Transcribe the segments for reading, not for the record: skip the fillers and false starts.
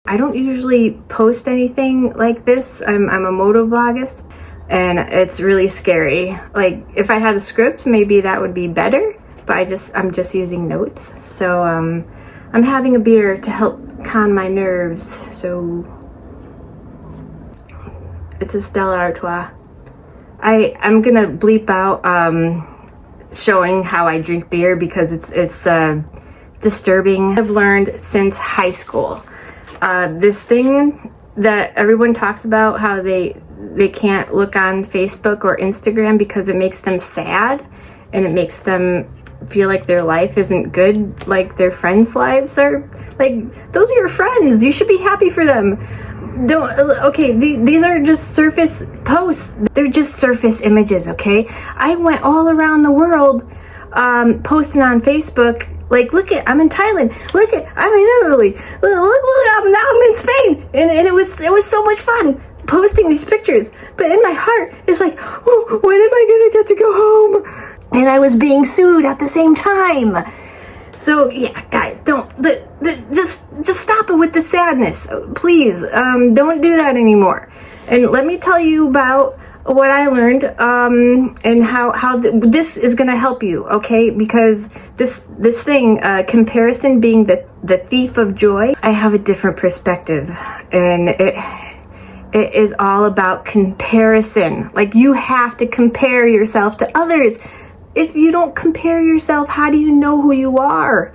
I don't usually post anything like this. I'm a motovlogist, and it's really scary. Like, if I had a script, maybe that would be better, but I'm just using notes. So I'm having a beer to help calm my nerves. So it's a Stella Artois. I'm gonna bleep out showing how I drink beer because it's disturbing. I've learned since high school. This thing that everyone talks about, how they can't look on Facebook or Instagram because it makes them sad and it makes them feel like their life isn't good, like their friends' lives are. Like, those are your friends. You should be happy for them. These are just surface posts. They're just surface images, okay? I went all around the world posting on Facebook. Like, I'm in Thailand. I'm in Italy. Look, now I'm in Spain. And it was so much fun posting these pictures. But in my heart, it's like, oh, when am I gonna get to go home? And I was being sued at the same time. So yeah, guys, just stop it with the sadness, please. Don't do that anymore. And let me tell you about what I learned, and how this is gonna help you, okay? Because this thing, comparison being the thief of joy, I have a different perspective, and it is all about comparison. Like, you have to compare yourself to others. If you don't compare yourself, how do you know who you are?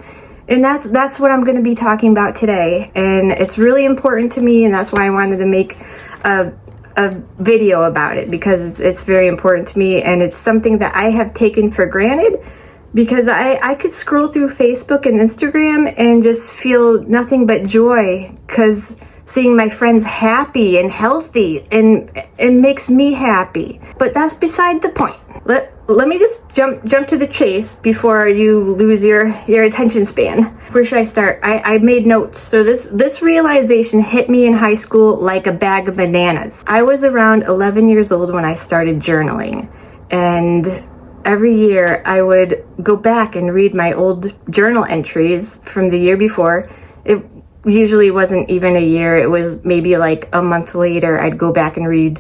And that's what I'm going to be talking about today. And it's really important to me, and that's why I wanted to make a video about it, because it's very important to me, and it's something that I have taken for granted, because I could scroll through Facebook and Instagram and just feel nothing but joy, because seeing my friends happy and healthy and it makes me happy. But that's beside the point. Let me just jump to the chase before you lose your attention span. Where should I start? I made notes. So this realization hit me in high school like a bag of bananas. I was around 11 years old when I started journaling, and every year I would go back and read my old journal entries from the year before. It usually wasn't even a year. It was maybe like a month later I'd go back and read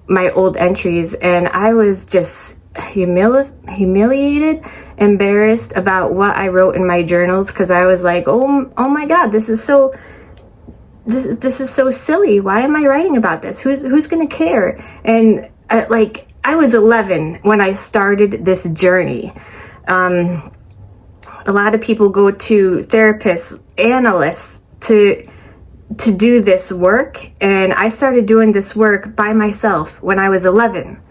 my old entries, and I was just humiliated, embarrassed about what I wrote in my journals, because I was like, oh my God, this is so silly. Why am I writing about this? Who's gonna care? And I was 11 when I started this journey. A lot of people go to therapists, analysts to do this work, and I started doing this work by myself when I was 11.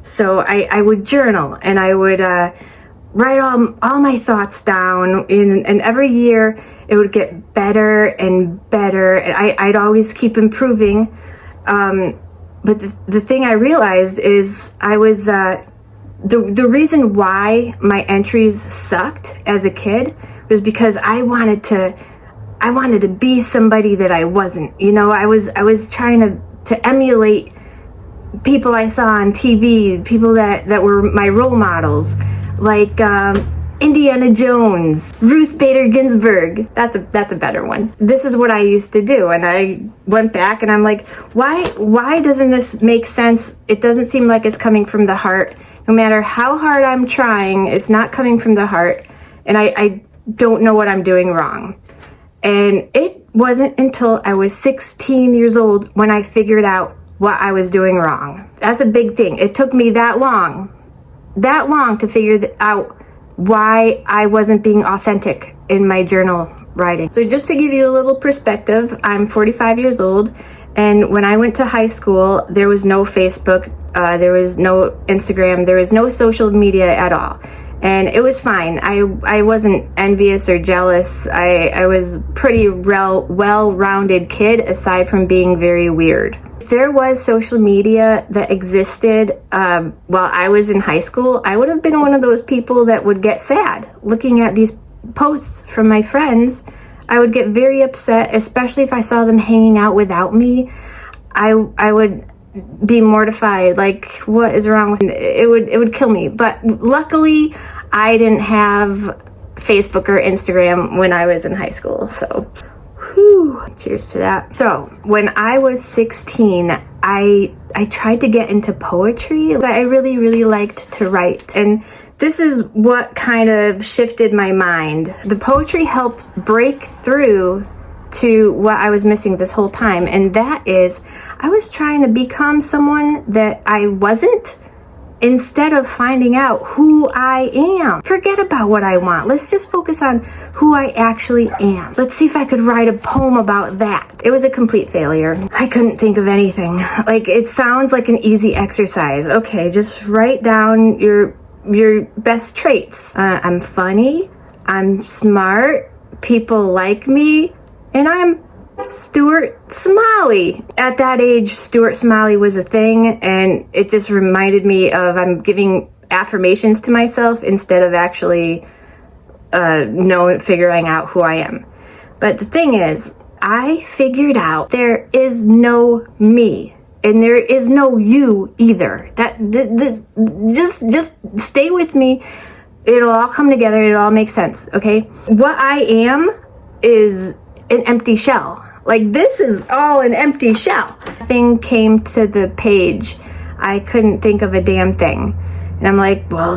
So I would journal, and I would write all my thoughts down, and every year it would get better and better, and I'd always keep improving. But the thing I realized is I was the reason why my entries sucked as a kid was because I wanted to be somebody that I wasn't. You know, I was trying to emulate people I saw on TV, people that were my role models, like Indiana Jones, Ruth Bader Ginsburg. That's a better one. This is what I used to do, and I went back and I'm like, why doesn't this make sense? It doesn't seem like it's coming from the heart. No matter how hard I'm trying, it's not coming from the heart, and I don't know what I'm doing wrong. And it wasn't until I was 16 years old when I figured out what I was doing wrong. That's a big thing. It took me that long to figure out why I wasn't being authentic in my journal writing. So just to give you a little perspective, I'm 45 years old, and when I went to high school, there was no Facebook, there was no Instagram, there was no social media at all. And it was fine. I wasn't envious or jealous. I was pretty well-rounded kid, aside from being very weird. If there was social media that existed while I was in high school, I would have been one of those people that would get sad looking at these posts from my friends. I would get very upset, especially if I saw them hanging out without me. I would be mortified, like, what is wrong with me? It would kill me. But luckily I didn't have Facebook or Instagram when I was in high school, so Whew. Cheers to that. So when I was 16, I tried to get into poetry. I really, really liked to write. And this is what kind of shifted my mind. The poetry helped break through to what I was missing this whole time. And that is, I was trying to become someone that I wasn't, instead of finding out who I am. Forget about what I want. Let's just focus on who I actually am. Let's see if I could write a poem about that. It was a complete failure. I couldn't think of anything. Like, it sounds like an easy exercise. Okay, just write down your best traits. I'm funny, I'm smart, people like me, and I'm Stuart Smalley. At that age, Stuart Smalley was a thing, and it just reminded me of I'm giving affirmations to myself instead of actually figuring out who I am. But the thing is, I figured out there is no me, and there is no you either. Just stay with me. It'll all come together. It'll all make sense, okay? What I am is an empty shell. Like, this is all an empty shell. Thing came to the page. I couldn't think of a damn thing. And I'm like, well,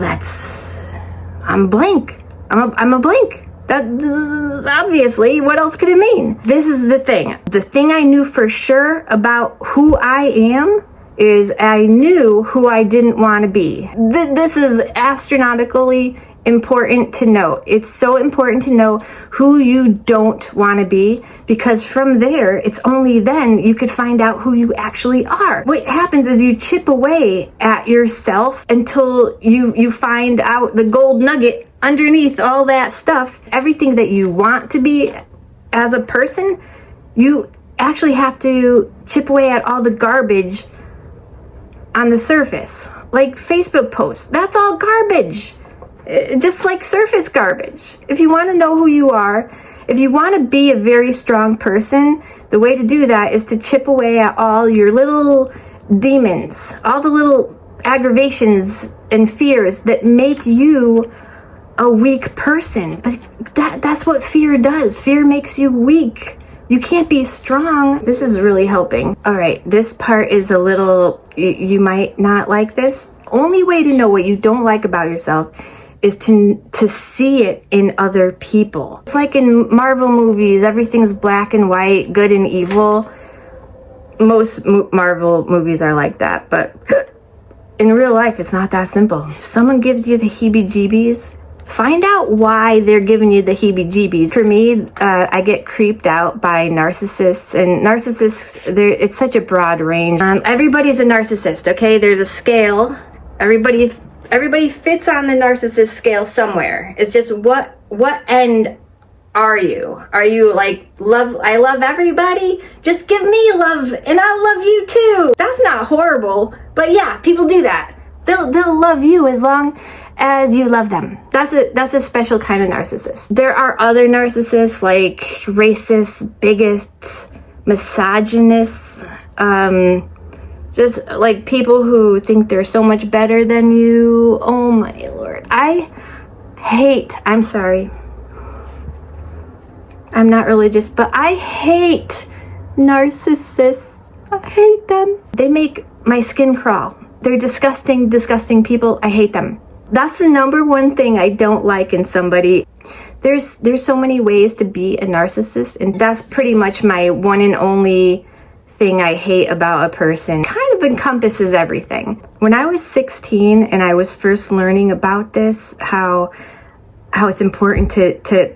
I'm blank. I'm a blank. That's obviously, what else could it mean? This is the thing. The thing I knew for sure about who I am is I knew who I didn't want to be. This is astronomically important to know. It's so important to know who you don't want to be, because from there, it's only then you could find out who you actually are. What happens is you chip away at yourself until you find out the gold nugget underneath all that stuff. Everything that you want to be as a person, you actually have to chip away at all the garbage on the surface. Like Facebook posts, that's all garbage. Just like surface garbage. If you want to know who you are, if you want to be a very strong person, the way to do that is to chip away at all your little demons, all the little aggravations and fears that make you a weak person. But that's what fear does. Fear makes you weak. You can't be strong. This is really helping. All right, this part is a little, you might not like this. Only way to know what you don't like about yourself is to see it in other people. It's like in Marvel movies, everything's black and white, good and evil. Most Marvel movies are like that, but in real life, it's not that simple. Someone gives you the heebie-jeebies, find out why they're giving you the heebie-jeebies. For me, I get creeped out by narcissists, and narcissists, it's such a broad range. Everybody's a narcissist, okay? There's a scale. Everybody fits on the narcissist scale somewhere. It's just what end are you? Are you like, I love everybody? Just give me love and I'll love you too. That's not horrible, but yeah, people do that. They'll love you as long as you love them. That's a special kind of narcissist. There are other narcissists like racists, bigots, misogynists, just like people who think they're so much better than you. Oh my Lord. I'm sorry. I'm not religious, but I hate narcissists. I hate them. They make my skin crawl. They're disgusting, disgusting people. I hate them. That's the number one thing I don't like in somebody. There's so many ways to be a narcissist, and that's pretty much my one and only thing I hate about a person. Kind of encompasses everything. When I was 16 and I was first learning about this, how it's important to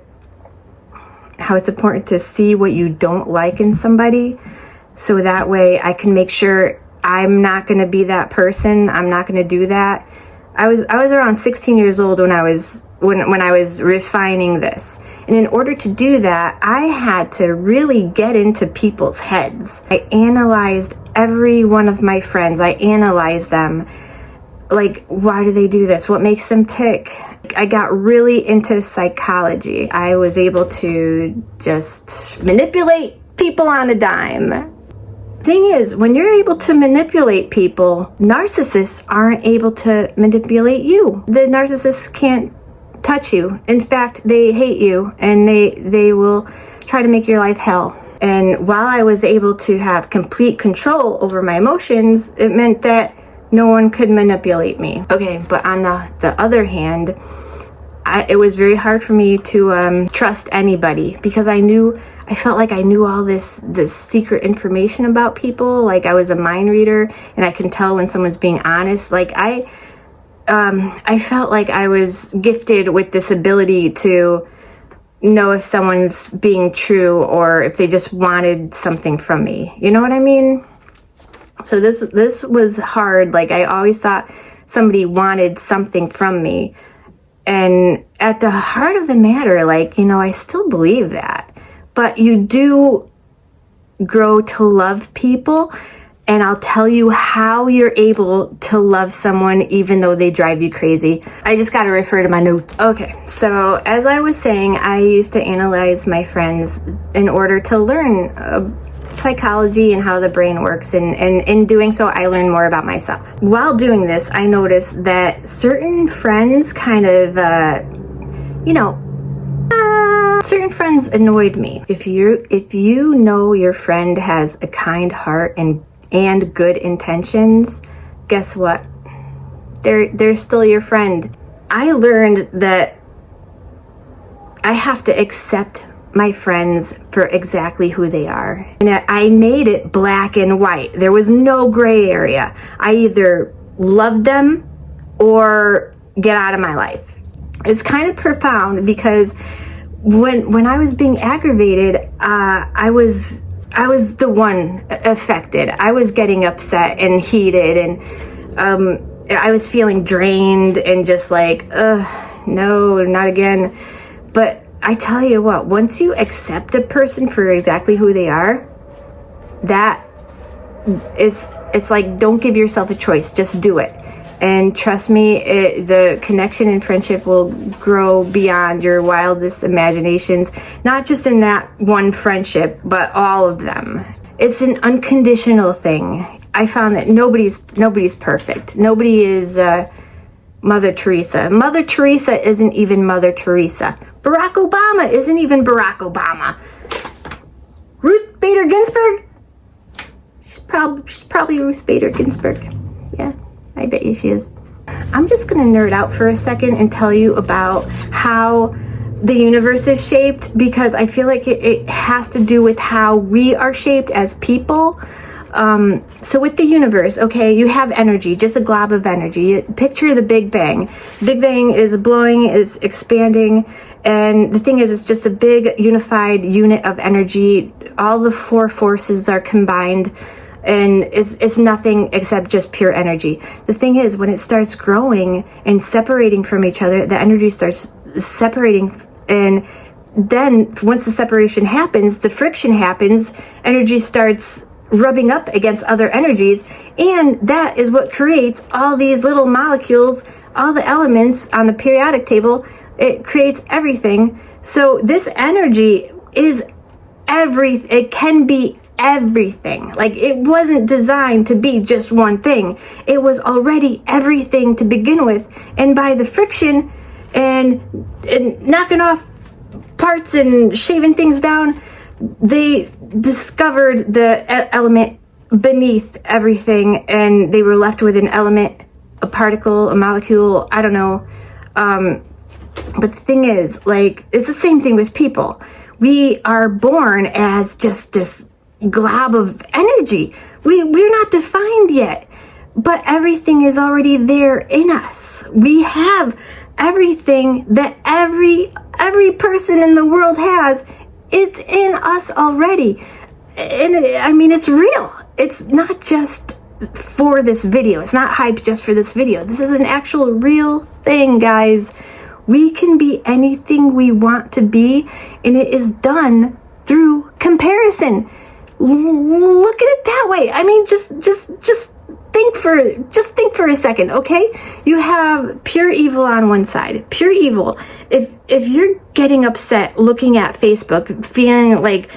see what you don't like in somebody, so that way I can make sure I'm not going to be that person. I'm not going to do that. I was around 16 years old when I was refining this. And in order to do that, I had to really get into people's heads. I analyzed every one of my friends. I analyzed them. Like, why do they do this? What makes them tick? I got really into psychology. I was able to just manipulate people on a dime. Thing is, when you're able to manipulate people, narcissists aren't able to manipulate you. The narcissists can't touch you. In fact, they hate you, and they will try to make your life hell. And while I was able to have complete control over my emotions, it meant that no one could manipulate me. Okay, but on the other hand, it was very hard for me to trust anybody, because I felt like I knew all this secret information about people. Like I was a mind reader, and I can tell when someone's being honest. Like I felt like I was gifted with this ability to know if someone's being true or if they just wanted something from me. You know what I mean? So this was hard. Like I always thought somebody wanted something from me. And at the heart of the matter, like, you know, I still believe that. But you do grow to love people. And I'll tell you how you're able to love someone even though they drive you crazy. I just got to refer to my notes. Okay, so as I was saying, I used to analyze my friends in order to learn psychology and how the brain works. And in doing so, I learned more about myself. While doing this, I noticed that certain friends kind of, certain friends annoyed me. If you know your friend has a kind heart and good intentions, guess what? They're still your friend. I learned that I have to accept my friends for exactly who they are. And I made it black and white. There was no gray area. I either loved them or get out of my life. It's kind of profound because when I was being aggravated, I was the one affected. I was getting upset and heated, and I was feeling drained and just like, no, not again. But I tell you what, once you accept a person for exactly who they are, it's like, don't give yourself a choice, just do it. And trust me, the connection and friendship will grow beyond your wildest imaginations, not just in that one friendship, but all of them. It's an unconditional thing. I found that nobody's perfect. Nobody is Mother Teresa. Mother Teresa isn't even Mother Teresa. Barack Obama isn't even Barack Obama. Ruth Bader Ginsburg? She's probably Ruth Bader Ginsburg. Yeah. I bet you she is. I'm just gonna nerd out for a second and tell you about how the universe is shaped, because I feel like it has to do with how we are shaped as people. So with the universe, okay, you have energy, just a glob of energy. Picture the Big Bang. Big Bang is blowing, is expanding, and the thing is, it's just a big unified unit of energy. All the four forces are combined, and it's nothing except just pure energy. The thing is, when it starts growing and separating from each other, the energy starts separating, and then once the separation happens, the friction happens, energy starts rubbing up against other energies, and that is what creates all these little molecules, all the elements on the periodic table. It creates everything. So this energy is it can be everything. Like, it wasn't designed to be just one thing. It was already everything to begin with, and by the friction and knocking off parts and shaving things down, they discovered the element beneath everything, and they were left with an element, a particle, a molecule, I don't know. But the thing is, like, it's the same thing with people. We are born as just this glob of energy. We're not defined yet, but everything is already there in us. We have everything that every person in the world has. It's in us already. And I mean, it's real. It's not just for this video. It's not hype just for this video. This is an actual real thing, guys. We can be anything we want to be, and it is done through comparison. Look at it that way. I mean, just think for a second, okay? You have pure evil on one side. Pure evil. If you're getting upset looking at Facebook, feeling like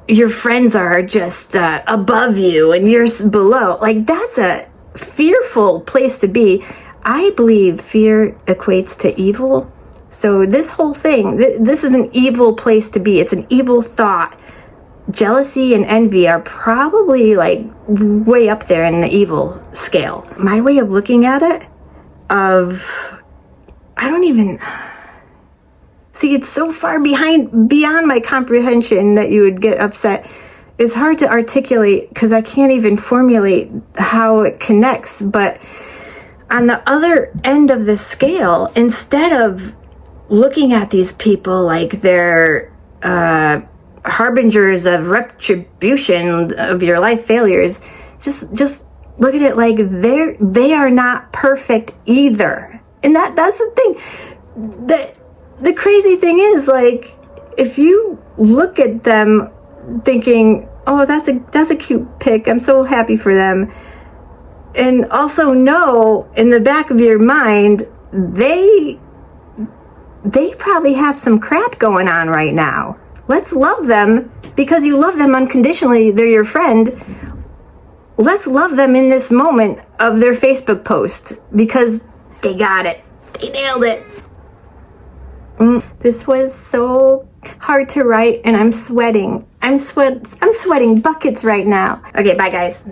your friends are just above you and you're below, like, that's a fearful place to be. I believe fear equates to evil, So this whole thing, this is an evil place to be. It's an evil thought. Jealousy and envy are probably like way up there in the evil scale. My way of looking at it, see, it's so far beyond my comprehension that you would get upset. It's hard to articulate because I can't even formulate how it connects. But on the other end of the scale, instead of looking at these people like they're harbingers of retribution of your life failures, just look at it like they are not perfect either. And that's the thing. The crazy thing is, like, if you look at them thinking, oh, that's a cute pic, I'm so happy for them, and also know in the back of your mind they probably have some crap going on right now. Let's love them because you love them unconditionally. They're your friend. Let's love them in this moment of their Facebook post because they got it. They nailed it. This was so hard to write and I'm sweating. I'm sweating buckets right now. Okay, bye guys.